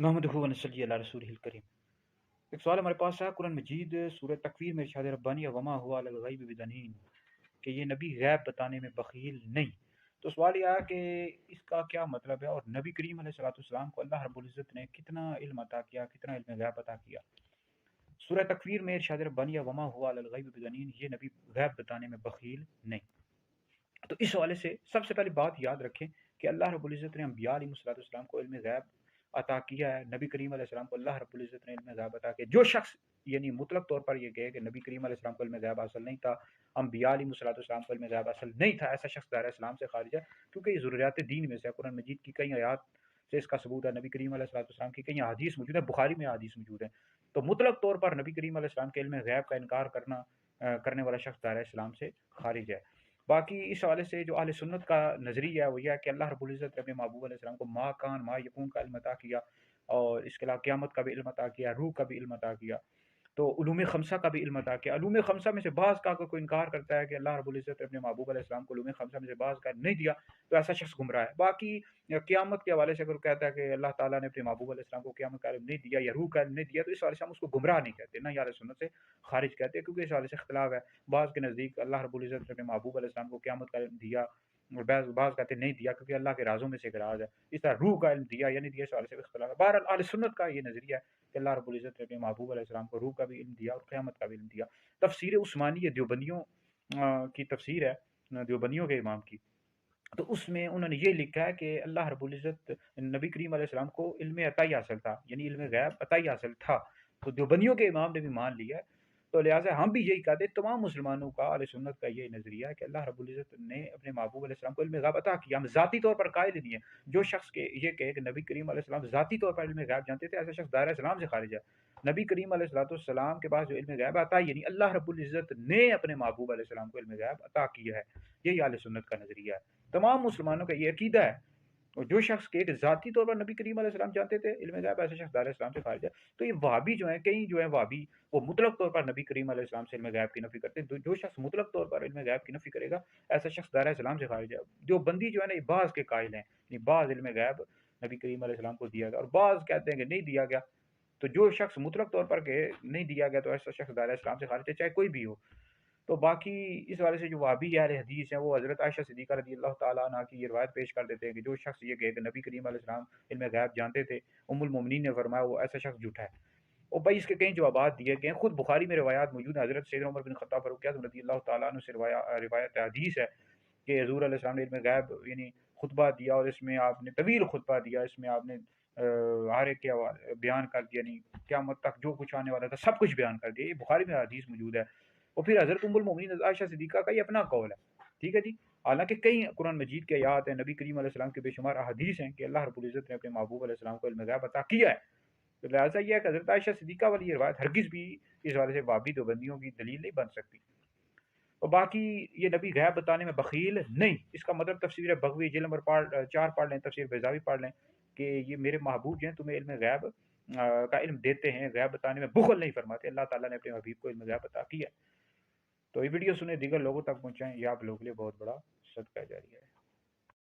नहमदुहु व नसल्ली अला रसूलिहिल करीम। एक सवाल हमारे पास है कुरान मजीद सूरह तकवीर में इरशाद रब्बानी वमा हुवा अलल गैबि बिदनीन कि ये नबी गैब बताने में बखील नहीं। तो सवाल यह है कि इसका क्या मतलब है और नबी करीम अलैहिस्सलाम को अल्लाह रब्बुल इज़्ज़त ने कितना इल्म अता किया, कितना इल्म गैब अता किया। सूरह तकवीर में इरशाद रब्बानी वमा हुवा अलल गैबि बिदनीन, ये नबी गैब बताने में बखील नहीं। तो इस हवाले से सबसे पहली बात याद रखें कि अल्लाह रब्बुल इज़्ज़त ने अंबिया अलैहिस्सलाम को इल्म गैब अता किया है। नबी करीम अलैहिस्सलाम को अल्लाह रब्बुल इज़्ज़त ने इल्म गैब अता किया। जो शख्स यानी मुतलक तौर पर ये कहे कि नबी करीम अलैहिस्सलाम को इल्म गैब हासिल नहीं था, अंबिया अलैहिस्सलाम को इल्म गैब हासिल नहीं था, ऐसा शख्स दायरा इस्लाम से खारिज है, क्योंकि ये ज़रूरियात दीन में से है। कुरान मजीद की कई आयात से इसका सबूत है। नबी करीम अलैहिस्सलाम की कई हदीस मौजूद है, बुखारी में हदीस मौजूद है। तो मुतलक तौर पर नबी करीम अलैहिस्सलाम के इल्म गैब का इनकार करने वाला शख्स दायरा इस्लाम से खारिज है। बाकी इस हवाले से जो अहले सुन्नत का नज़रिया है वो यह है कि अल्लाह रब्बुल इज़्ज़त ने अपने महबूब अलैहिस्सलाम को मा कान मा यकून का इल्म अता किया, और इसके अलावा क़यामत का भी इल्म अता किया, रूह का भी इल्म अता किया, तो उलूम खमसा का भी इल्म अता किया। उलूम खमसा में से बाज़ का अगर कोई इनकार करता है कि अल्लाह रब्बुल इज़्ज़त ने अपने महबूब अलैहिस्सलाम को उलूम खमसा में से बाज़ का नहीं दिया, तो ऐसा शख्स गुमराह है। बाकी क़यामत के हवाले से अगर कहता है कि अल्लाह ताला ने अपने महबूब अलैहिस्सलाम को क़यामत का इल्म नहीं दिया या रूह का इल्म नहीं दिया, तो इस हवाले से हम उसको गुमराह नहीं कहते, ना ही अहले सुन्नत से खारिज कहते हैं, क्योंकि इस हवाले से इख्तिलाफ है। बाज़ के नज़दीक अल्लाह रब्बुल इज़्ज़त ने अपने महबूब अलैहिस्सलाम को क़यामत का इल्म दिया, और बाज़ कहते नहीं दिया क्योंकि अल्लाह के राज़ों में से एक राज़ है। इस तरह रूह का इल्म दिया या नहीं दिया, इस हवाले से इख्तिलाफ है। बहरहाल अहले सुन्नत का ये नज़रिया है कि अल्लाह रब्बुल इज़्ज़त ने अपने महबूब अलैहिस्सलाम को रूह का भी इल्म दिया और क़यामत का भी इल्म दिया। तफसीर उस्मानी देवबंदियों की तफसीर है, देवबंदियों के इमाम की, तो उसमें उन्होंने ये लिखा है कि अल्लाह रब्बुल इज़्ज़त नबी करीम अलैहिस्सलाम को इल्म अताई हासिल था, यानी इल्म गैब अताई हासिल था। तो देवबंदियों के इमाम ने भी मान लिया है। तो लिहाजा हम भी यही कहते हैं, तमाम मुसलमानों का अहले सुन्नत का यही नज़रिया है कि अल्लाह रब्बुल इज़्ज़त ने अपने महबूब अलैहिस्सलाम को इल्म गैब अता किया। हम ज़ाती तौर पर कायल नहीं है। जो शख्स के ये कहे कि नबी करीम अलैहिस्सलाम ज़ाती तौर पर इल्म गैब जानते थे, ऐसा शख्स दायरा इस्लाम से खारिज है। नबी करीम अलैहिस्सलाम के पास जो इल्म गैब अता है, यानी अल्लाह रब्बुल इज़्ज़त ने अपने महबूब अलैहिस्सलाम को इल्म गैब अता किया है। यही अहले सुन्नत का नज़रिया है। तमाम मुसलमानों का ये अकीदा है। और जो शख्स के ज़ाती तौर पर नबी करीम अलैहिस्सलाम जानते थे इल्म गैब, ऐसे शख्स दायरा इस्लाम से खारिज है। तो ये वहाबी जो है, कई जो है वहाबी, वो मुतलक तौर पर नबी करीम अलैहिस्सलाम से इल्म गैब की नफ़ी करते हैं। तो जो शख्स मुतलक तौर पर इल्म गैब की नफ़ी करेगा, ऐसा शख्स दायरा इस्लाम से खारिज है। जो बंदी जो है ना, ये बाज़ के कायल हैं, ये बाज़ इल्म गैब नबी करीम अलैहिस्सलाम को दिया गया और बाज़ कहते हैं कि नहीं दिया गया। तो जो शख्स मुतलक तौर पर कहे नहीं दिया गया, तो ऐसा शख्स दायरा इस्लाम से खारिज है, चाहे कोई भी हो। तो बाकी इस वाले से जो वहाबी अहले हदीस हैं, वो हज़रत आयशा सिद्दीक़ा रज़ियल्लाहु ताला अन्हा की ये रिवायत पेश कर देते हैं कि जो शख्स ये कहे कि नबी करीम अलैहिस्सलाम इल्म गैब जानते थे, उम्मुल मोमिनीन ने फरमाया वो ऐसा शख्स झूठा है। और भाई इसके कई जवाबात दिए गए हैं, खुद बुखारी में रिवायात मौजूद है। हज़रत सैयदना उमर बिन खत्ताब फारूक आज़म रज़ियल्लाहु ताला अन्हु से रिवायत हदीस है कि हुज़ूर अलैहिस्सलाम ने इल्म गैब यानी खुतबा दिया, और इसमें आपने तवील खुतबा दिया, इसमें आपने हर एक के बयान कर दिया, यानी क़यामत तक जो कुछ आने वाला था सब कुछ बयान कर दिया। ये बुखारी में हदीस मौजूद है। और फिर हज़रत उम्मुल मोमिनीन आयशा सिद्दीक़ा का ये अपना कौल है। ठीक है जी। हालाँकि कई कुरान मजीद के आयात हैं, नबी करीम अलैहिस्सलाम के बेशुमार अहादीस हैं कि अल्लाह रब्बुल इज़्ज़त ने अपने महबूब अलैहिस्सलाम को इल्म गैब अता किया है। तो लिहाजा ये है कि हज़रत आयशा सिद्दीक़ा वाली ये रिवायत हरगिज़ भी इस हवाले से वहाबी देवबंदियों की दलील नहीं बन सकती। और बाकी ये नबी गैब बताने में बखील नहीं, इसका मतलब तफसीर बगवी जिल्द नंबर 4 पढ़ लें, तफसीर बैज़ावी पढ़ लें कि ये मेरे महबूब जो हैं तुम्हें इल्म गैब का इल्म देते हैं, गैब बताने में बुख़ल नहीं फरमाते। अल्लाह ताला ने अपने हबीब को इल्म गैब अता किया है। तो ये वीडियो सुने, दीगर लोगों तक पहुँचाएँ, ये आप लोगों के लिए बहुत बड़ा सदका जारिया है।